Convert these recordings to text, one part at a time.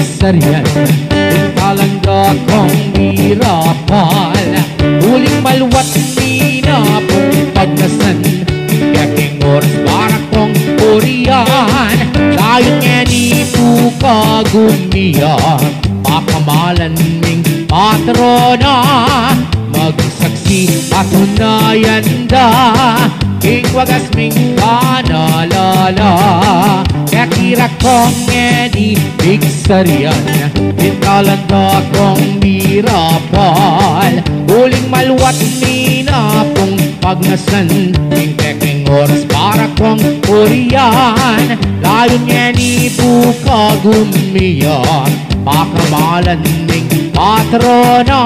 Sarian Talangga kong mirapal Huling malwat minapong pagnasan Yaking oras para kong purian Layon nga ni puka gumiyak Pakamalan ming patrona Magsaksi at hunayan da King wagas ming kanalala Kakira kong edi Bigsarian Intalanda kong mirapal Huling malwat minapong pagnasan King oras para kong purian Layon nga ni puka gumiyak Pakamalan ning patrona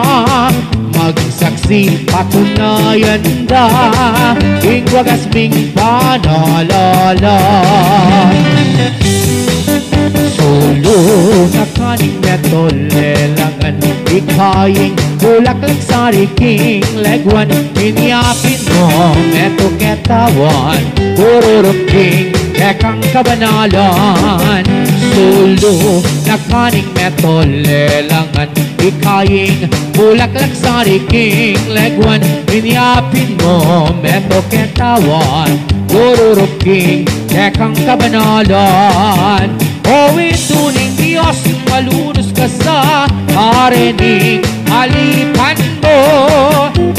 Magsaksi patunayan da Ing wagas ming panalala Solo na kaning metolelangan Ikaying bulaklak sa riking legwan Inyapin mo meto ketawan Ururuking ekang kabanalan Solo na kaning metolelangan Ikaying bulaklak sa riking legwan Inyapin mo meto ketawan Ururuking ekang kabanalan O ituning Diyos malunos ka sa karinig Alipan mo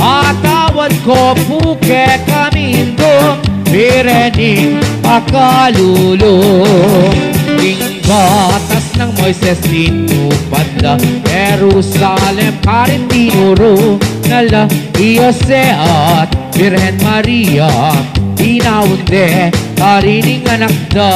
Atawad ko puke kamindo Pirening pakalulong King batas ng Moises tinupad la Jerusalem karin tinuro Nala Iyose at Virgen Maria Inawunde karining anak da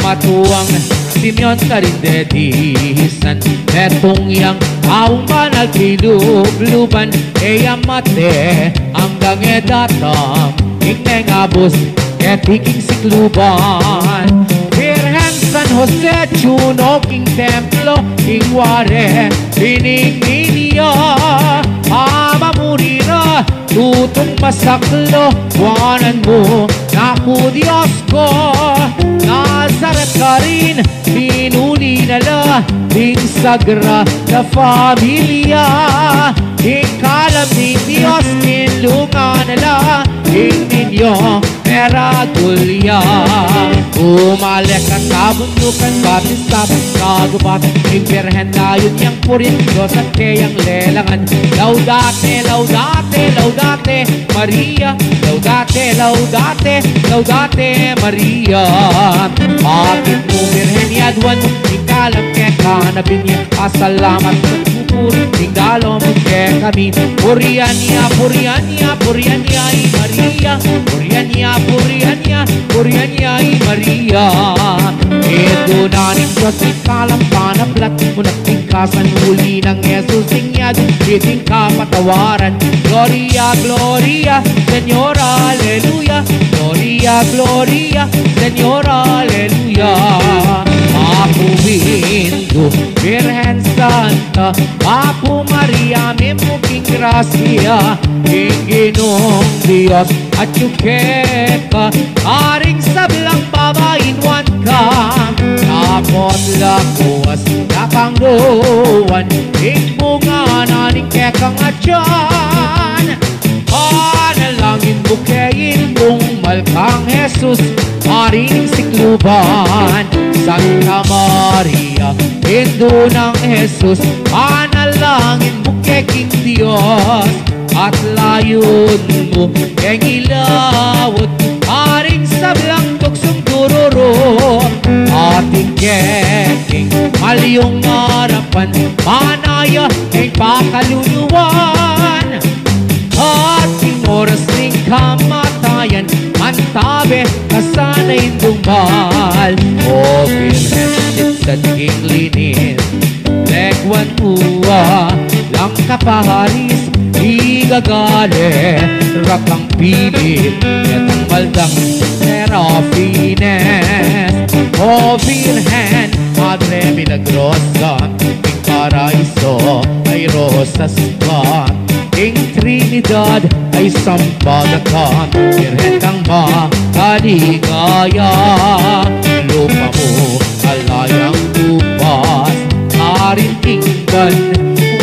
Matuang Simeon karinde dihisan Netong yang aung banal kilubluban Eya mate hanggang edatam Ikneng abos etiking sikluban Virgen San Jose Chuno King Templo King Ware Pining Ninia Ama murira Tutong masaklo Wanan mo Naku Diyos ko Nazaret ka rin Pinuli nala Ding sagra na familia Ding kalam ni Diyos Kinlunga nala Ding ninyo Meragulya Umalek at kabundukan Batis-tapos kagubatan Ding Birhen layon yang purin Diyos at kayang lelangan Laudate, laudate, laudate Maria Laudate, laudate, laudate Maria Bakit mo Birhen yadwan Ikalam keka nabinya Pasalamat sa pupuri Tingalo mo keka min Purianya, purianya, purianya ay Maria Purianya, purianya, purianya ay Maria Ito na rin Diyos ikalam panaplat Munagtingkasan huli ng Jesus Tingyag, iting kapatawaran Gloria, gloria, Señor, aleluya Gloria, gloria, Señor, aleluya Aku Hindu, Virgen Santa Aku Maria, Mimuking Gracia King Ginong Diyos at Yukeka Aring sablang babainwan ka Napot lakuas na pangluwan Ikmunga naning kekang atyan Panalangin bukeyin kung malkang Jesus Marining sikluban Santa Maria Hindu ng Jesus Panalangin bukeking Diyos At layon mo keng ilawot Aring sablang tuksong tururo Ating keking malyong harapan Manaya keng pakaluluwan Ating oras ning kamatayan Mantabe kasanay dumbal O Virgen Sitsan king linis Legwan uwa lang kapaharis Igagale rakang pilit Netang maldang Serafines O Virgen Madre Milagrosa King Paraiso ay rosas pa King Trinidad ay sampagakan Virgen kang makaligaya Lupa mo kalayang lupa haligan.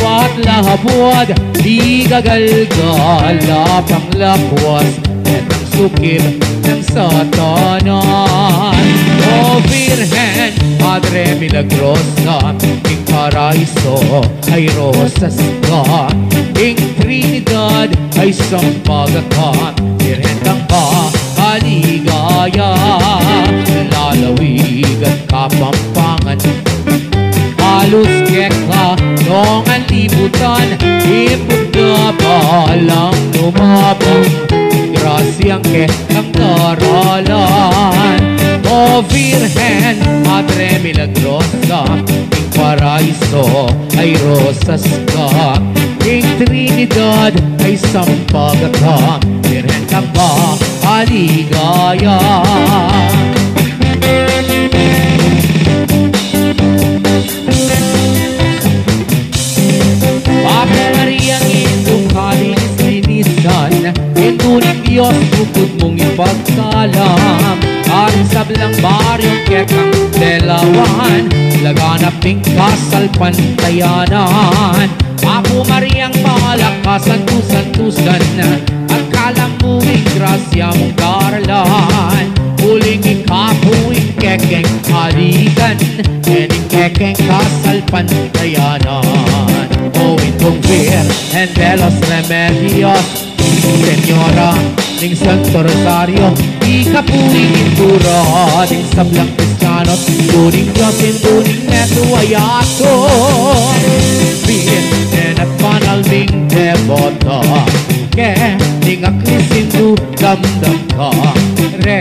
Wat lahabwad, di gagalgala pang lakwas at ang sukib ng satanan. O Virgen, Madre Milagrosa, ing paraiso ay rosas ka, ing Trinidad ay sampagat, Virgen kang kaligaya, lalawig at kapampangan. Halos keka noong ang libutan, ipot na palang lumabang, grasyang kekang daralan. O Virgen, Madre Milagrosa, ing paraiso ay rosas ka, ing Trinidad ay sampagat, Virgen kang kaligaya. Ave Maria, ngindong kalinis-linisan, induning Diyos bukod mong ipagkalam. Aring sablang baryong kekang delawan, laganap ting kasal pantayanan. Ave Mariang malakasan tusan-tusan, at kalamuing grasya mong karalan. Huling ikapuing kekeng haligan, ening kekeng kasal pantayanan. O itong Virgen de los Remedios, Senyora ning Santo Rosario, ikapuing indura ning sablang Kristiyanos, tuning Diyos tuning neto ayato. Virgen at banal ning devota, ke ning akrisindu damdam ka, re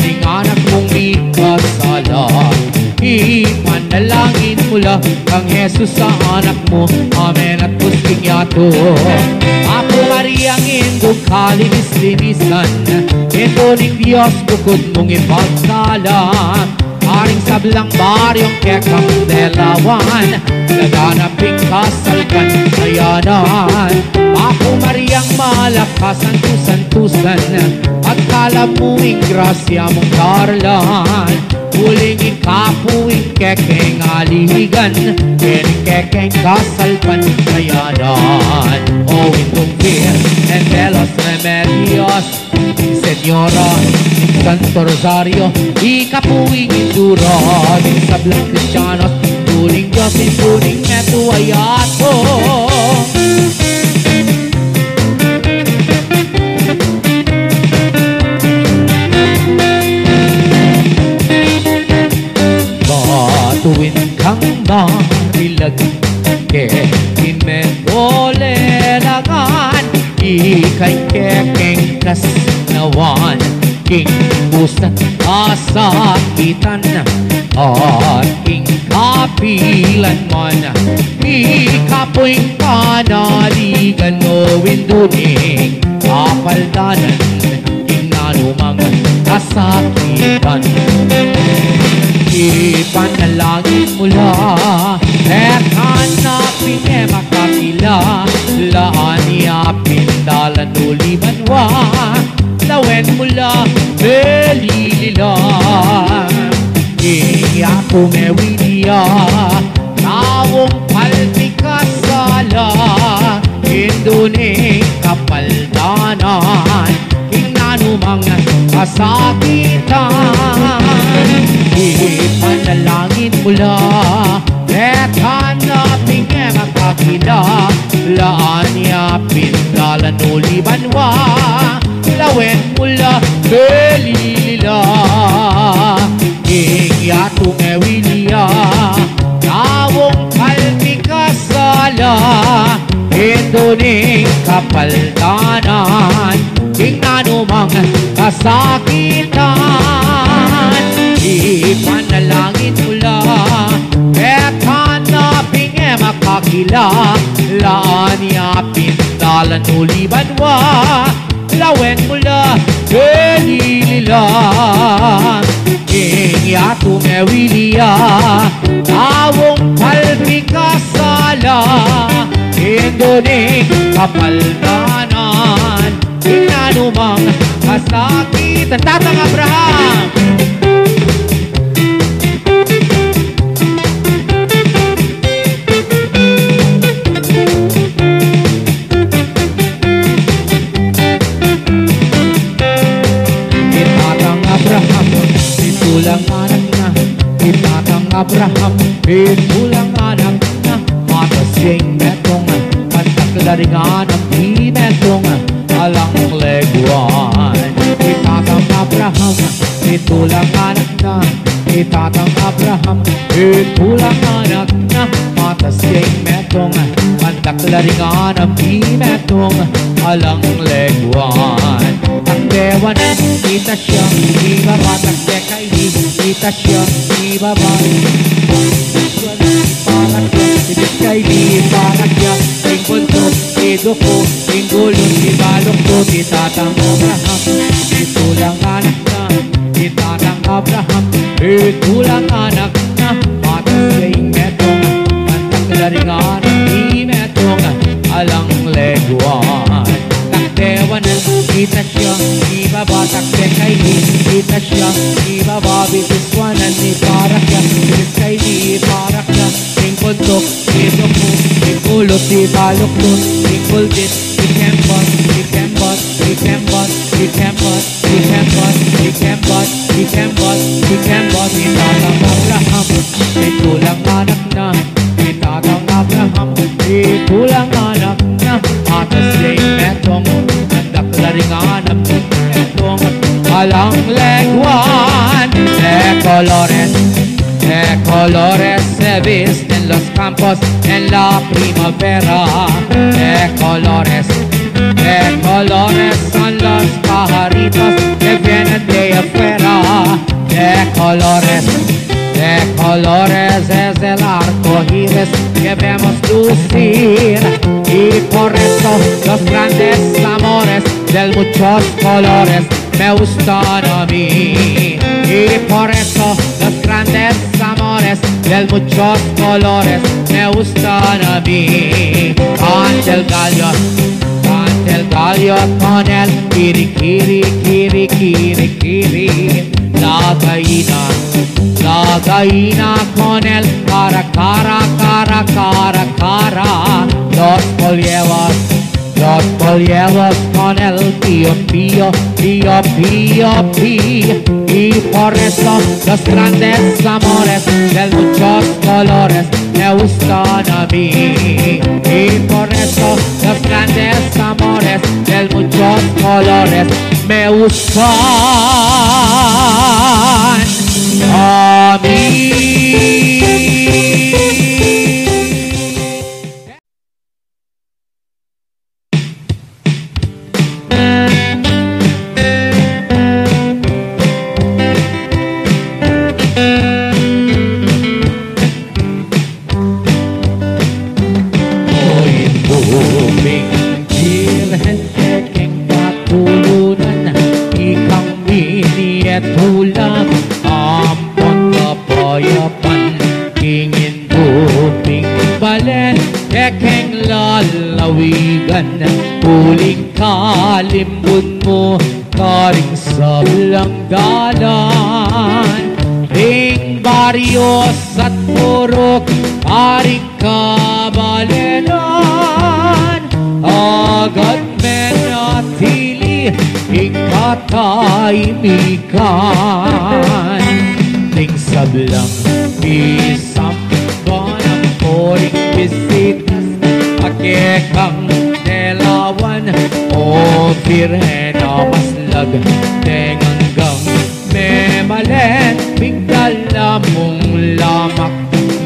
ning anak mong ikasala, imanalangin mula ang Jesus sa anak mo. Amen at pusting yato. Apo Maria, ngindong kalinis-linisan, induning Diyos bukod mong ipagkalam. Aring sablang baryong kekang delawan, laganaping kasal pantayanan. Apo Mariang malakasan tusan-tusan, at kalamuing grasya mong karlan. Huling ikapuing kekeng aligan, ening kekeng kasal pantayanan. O itong Virgen de los Remedios, Senyora Santo Rosario, ikapuing indura ning sablang Kristiyanos, tuning Diyos tuning neto ayato. Batuin kang marilag, ke inmedoleragan, ikay kekeng kasnawan, king pusat asakitan, at king kapilan man, ikapoing panaligan o winduning kapaldanan, king anumang kasakitan. Ipanalangin mula, at hanapin makakila, laan iyapin dalan ulibanwa, lawen mula belilila. Iyapo mewiliya, tawong palpikasala, induning kapaldanan, inanumang kasakitan. Ipanalangin mula, at hanapin makakila, laan iyapin dalan ulibanwa, lawen mula belilila. Iyatung ewiliya, tawong kalpikasala, induning kapaldanan, ing anumang kasakitan. Ipanalangin mula, at hanapin makakila, laan iyapin dalan ulibanwa, lawen mula belilila. Iyatung ewiliya, tawong palpikasala, induning kapaldanan, ing anumang kasakitan. Tatang Abraham, itulang anak na matasing metong pantaklaringan ang di metong alang leguan. Itatang Abraham, itulang anak na itatang Abraham, itulang anak na matasing metong pantaklaringan ang di metong alang leguan. Ang dewan kita siya, ibabatak dekay kita siya, ibabay para siya, ibigay para siya, tingkol to, iduko, tingkulong, ibalok to, itatang Abraham, itulang anak na, itatang Abraham, itulang anak na, matasing metong pantaklaringan di metong alang leguan. Takdewanan kita siya, ibabatak dekay kita siya, ibababitiswanan ni para siya, ibigay para siya, tingkontok, iduko, tingkulot, ibalok tingkol dit, ikembot, ikembot, ikembot, ikembot, ikembot, ikembot, ikembot, ikembot, itatang Abraham, itulang anak na, itatang Abraham, itulang anak na, matasing metong pantaklaringan ang metong alang leguan. De colores se visten los campos en la primavera. De colores son los pajaritos que vienen de afuera. De colores es el arco iris que vemos lucir. Y por eso los grandes amores de muchos colores me gustan a mí. Y por eso los grandes amores de muchos colores me gustan a mí. Canta el gallo con el kiri kiri kiri kiri kiri. La gallina con el cara cara cara cara cara. Los polluelos con el pío pío pío pío pío. Y por eso los grandes amores de muchos colores me gustan a mí. Y por eso los grandes amores de muchos colores me gustan a mí. Tulang ampon kapayapan, tingin buming balen, tekeng lalawigan, huling kalimbun mo, karing sablang dalan. Ring baryos at purok, karing kabalenan, agad menatili ikatahimikan. Ring sablang isang banang poring bisitas, akekang nelawan o pirhena maslag, tenganggang memalen bigdala mong lamak,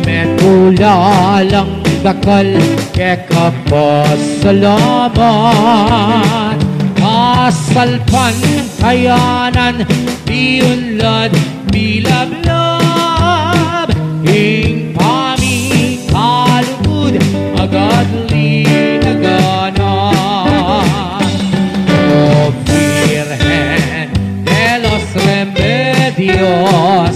metulalang dakal kekapasalamat. Kasalpan kayanan diunlad bilablab, ing pami kalugod agad linaganan. O Virgen de los Remedios,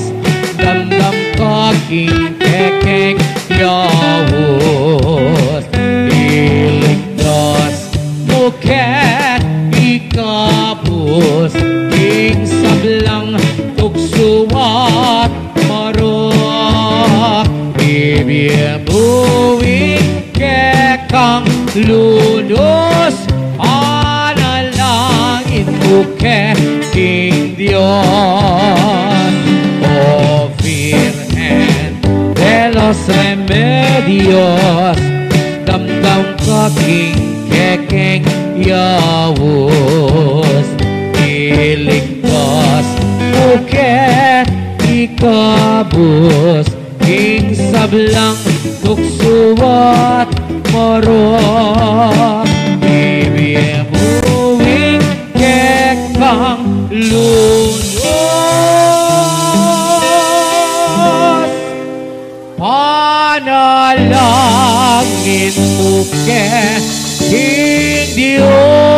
damdam kaking kekeng yahus, iligtas muket ikapos, ing sablang tuksuat marok, ibiyabuing kekang lunos, panalangin muke king Dios. O Virgen de los los remedios damdam kaking kekeng yawos iligtas uke ikabos king sablang tuksuwat marot ibiyemuwing kekang lunos panalangin mo ke King Diyos.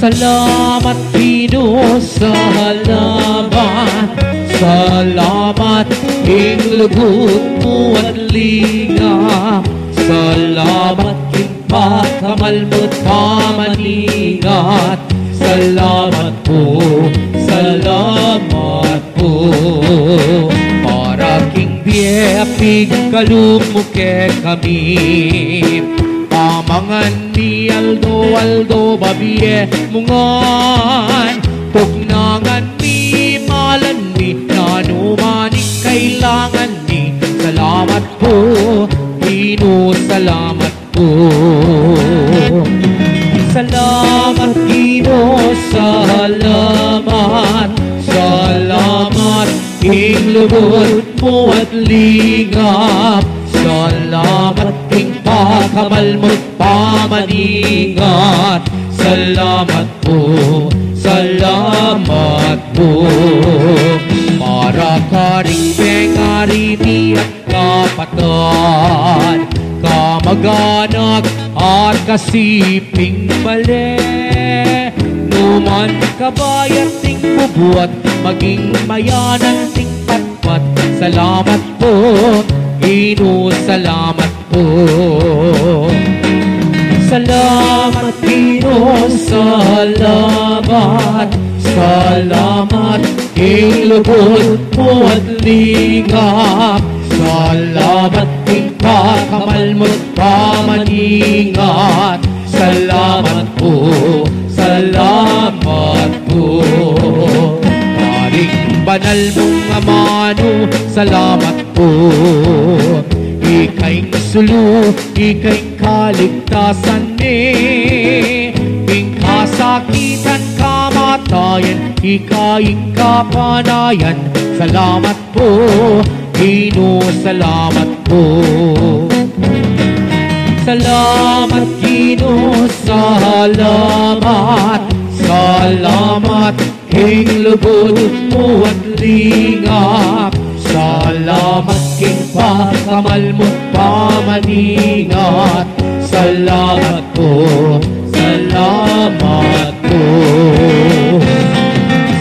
Salamat Diyos, salamat, salamat King lugod mo at lingap. Salamat King pakamal mo't pamaningat. Salamat po, salamat po. Para King biepig kalumuke kami. Pamangan ni Aldo babie mungan tugnangan ni malan ni nanumaning kailangan ni. Salamat po, Pino, salamat po. Salamat Pino, salamat, salamat King lubot mo at lingap. Salamat King pakamal mo't pamaningat. Salamat po, salamat po. Para ka ring pengari at kapatid, kamag-anak at kasiping mali. Numan kabayat ting bubuat, maging mayanan ting patpat. Salamat po, Ino, salamat po. Salamat Ino, salamat, salamat King lubot mo at lingap. Salamat King pakamal mo't pamaningat. Salamat po, salamat po. Paring banal mong amano, salamat po. Ika'y sulu, ika'y kaligtasan ni. King kasakitan, kamatayan, ika'y kapanayan. Salamat po, Ino, salamat po. Salamat Ino, salamat, salamat King lubot mo at lingap. Salamat King pakamal mo't pamaningat. Salamat po, salamat po.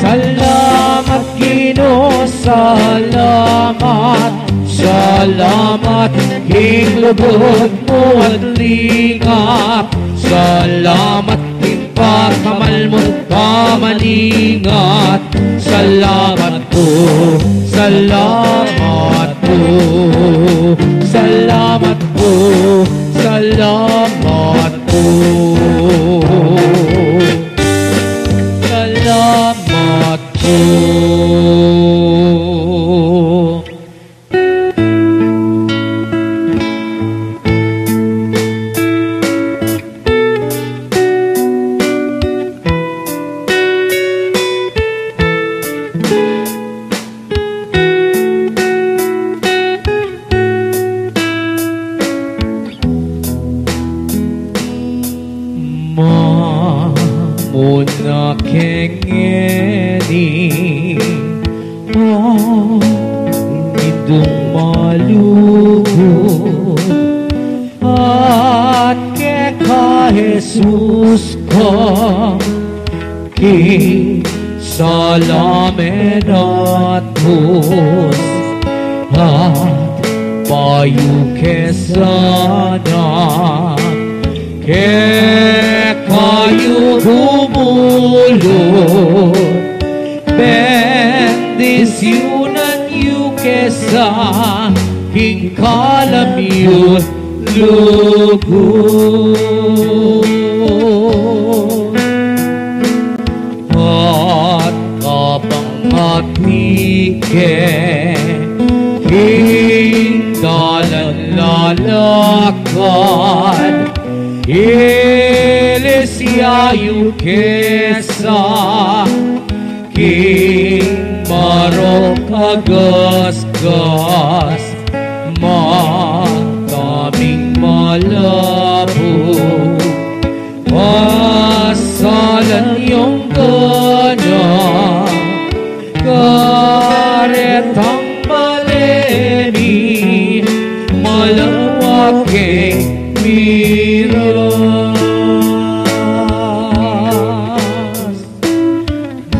Salamat Ginoo, salamat, salamat King lubot mo at lingap. Salamat King pakamal mo't pamaningat. Salamat po, salamat po, salamat po, salamat po, salamat po. Muna kengeni indong malugod at keka Jesus ko ki salamen at Diyos at payu kesana kayo humulot, bendisyonan yu kesa king sa'yo lugod. At kapang matigil, hindalan lalakad, ilisyayu kesa, king marok agasgas, mataming malabo, pasalan yung gana, karetang maleni, malawaking miras,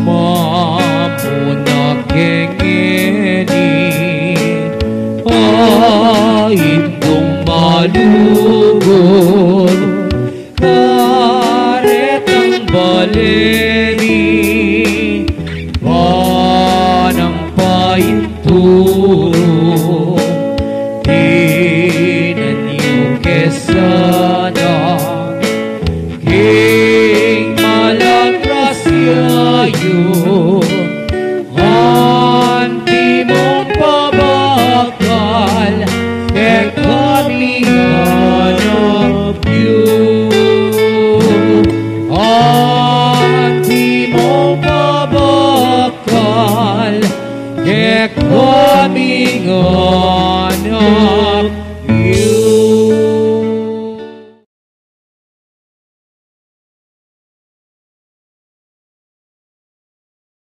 mamunakeng eni, aindong malugod, karetang baleni, panang painturo, dinanyo kesana, king malagrasyayo, anti mong pabakal, e kami hanap you. Anti mong pabakal, e kami hanap